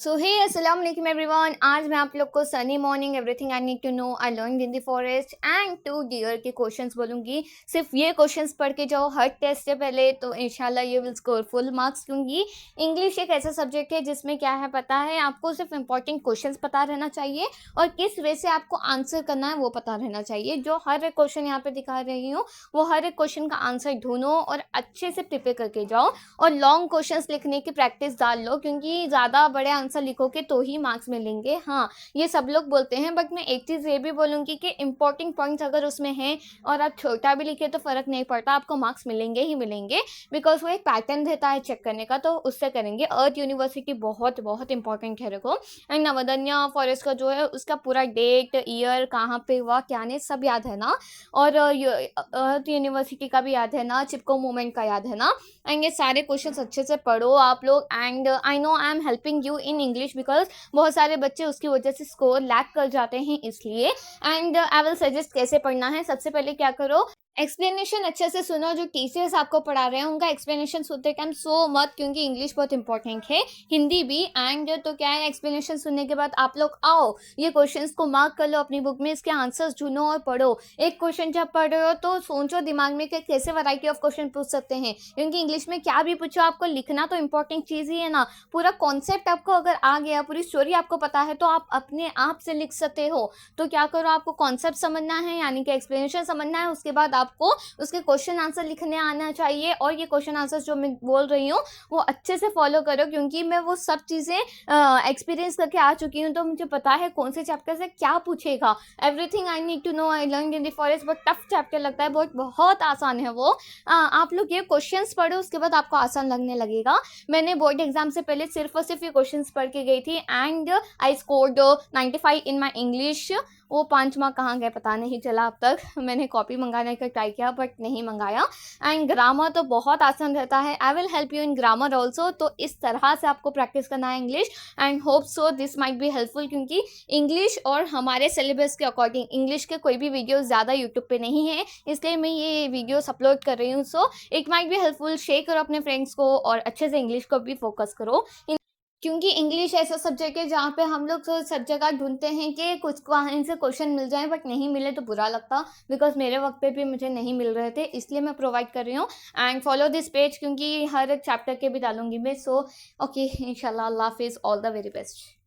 सो हे अस्सलाम वालेकुम एवरीवन। आज मैं आप लोग को sunny morning everything I need to know I learned in the forest and to dear के क्वेश्चंस बोलूँगी। सिर्फ ये क्वेश्चंस पढ़ के जाओ हर टेस्ट से पहले, तो इंशाल्लाह you will score full marks. क्योंकि इंग्लिश एक ऐसा सब्जेक्ट है जिसमें क्या है पता है, आपको सिर्फ इंपॉर्टेंट क्वेश्चंस पता रहना चाहिए और किस वे से आपको आंसर करना है वो पता रहना चाहिए। जो हर एक क्वेश्चन यहाँ पे दिखा रही हूँ वो हर एक क्वेश्चन का आंसर ढूंढो और अच्छे से प्रिपेयर करके जाओ और लॉन्ग क्वेश्चंस लिखने की प्रैक्टिस डाल लो, क्योंकि ज़्यादा बड़े आंसर लिखोगे तो ही मार्क्स मिलेंगे। हाँ, ये सब लोग बोलते हैं, बट मैं एक चीज़ ये भी बोलूँगी कि इंपॉर्टेंट पॉइंट्स अगर उसमें हैं और आप छोटा भी लिखे तो फ़र्क नहीं पड़ता, आपको मार्क्स मिलेंगे ही मिलेंगे। बिकॉज वो एक पैटर्न रहता है चेक करने का, तो उससे करेंगे। अर्थ यूनिवर्सिटी बहुत बहुत इंपॉर्टेंट है देखो। एंड नवदन्या फॉरेस्ट का जो है उसका पूरा डेट ईयर कहाँ पे हुआ क्या नहीं सब याद है ना। और अर्थ यूनिवर्सिटी का भी याद है ना, चिपको मूवमेंट का याद है ना। एंड ये सारे क्वेश्चंस अच्छे से पढ़ो आप लोग। And I know I am helping you in English because बहुत सारे बच्चे उसकी वजह से स्कोर लैक कर जाते हैं इसलिए। एंड आई विल सजेस्ट कैसे पढ़ना है। सबसे पहले क्या करो, एक्सप्लेनेशन अच्छे से सुनो। जो टीचर्स आपको पढ़ा रहे हैं उनका एक्सप्लेनेशन सुनते टाइम सो मत, क्योंकि इंग्लिश बहुत इंपॉर्टेंट है, हिंदी भी। एंड तो क्या है, एक्सप्लेनेशन सुनने के बाद आप लोग आओ ये क्वेश्चंस को मार्क कर लो अपनी बुक में, इसके आंसर्स ढूंढो और पढ़ो। एक क्वेश्चन जब पढ़ रहे हो तो सोचो दिमाग में कि कैसे वैरायटी ऑफ क्वेश्चन पूछ सकते हैं, क्योंकि इंग्लिश में क्या भी पूछो आपको लिखना तो इंपॉर्टेंट चीज़ ही है ना। पूरा कॉन्सेप्ट आपको अगर आ गया, पूरी स्टोरी आपको पता है तो आप अपने आप से लिख सकते हो। तो क्या करो, आपको कॉन्सेप्ट समझना है यानी कि एक्सप्लेनेशन समझना है, उसके बाद आपको उसके क्वेश्चन आंसर लिखने आना चाहिए। और ये क्वेश्चन आंसर जो मैं बोल रही हूँ वो अच्छे से फॉलो करो, क्योंकि मैं वो सब चीज़ें एक्सपीरियंस करके आ चुकी हूँ, तो मुझे पता है कौन से चैप्टर से क्या पूछेगा। Everything I need to know I learned in the forest बहुत टफ चैप्टर लगता है, बहुत बहुत आसान है वो। आप लोग ये क्वेश्चंस पढ़ो, उसके बाद आपको आसान लगने लगेगा। मैंने बोर्ड एग्जाम से पहले सिर्फ और सिर्फ ये क्वेश्चंस पढ़ के गई थी and I scored 95 in my English. वो 5 मार्क कहाँ गए पता नहीं चला अब तक। मैंने कॉपी मंगाने का ट्राई किया बट नहीं मंगाया। एंड ग्रामर तो बहुत आसान रहता है, I will help you in grammar also. तो इस तरह से आपको प्रैक्टिस करना है English and hope so this might be helpful, क्योंकि इंग्लिश और हमारे सिलेबस के अकॉर्डिंग इंग्लिश के कोई भी वीडियो ज़्यादा यूट्यूब पे नहीं है, इसलिए मैं ये वीडियोस अपलोड कर रही हूँ। So it might be helpful. Share करो अपने फ्रेंड्स को और अच्छे से इंग्लिश को भी फोकस करो, क्योंकि इंग्लिश ऐसा सब्जेक्ट है जहाँ पे हम लोग तो सब जगह ढूंढते हैं कि कुछ कहीं से क्वेश्चन मिल जाए, बट नहीं मिले तो बुरा लगता। बिकॉज मेरे वक्त पे भी मुझे नहीं मिल रहे थे, इसलिए मैं प्रोवाइड कर रही हूँ। एंड फॉलो दिस पेज, क्योंकि हर एक चैप्टर के भी डालूंगी मैं। सो ओके, इंशाल्लाह, अल्लाह हाफिज़, ऑल द वेरी बेस्ट।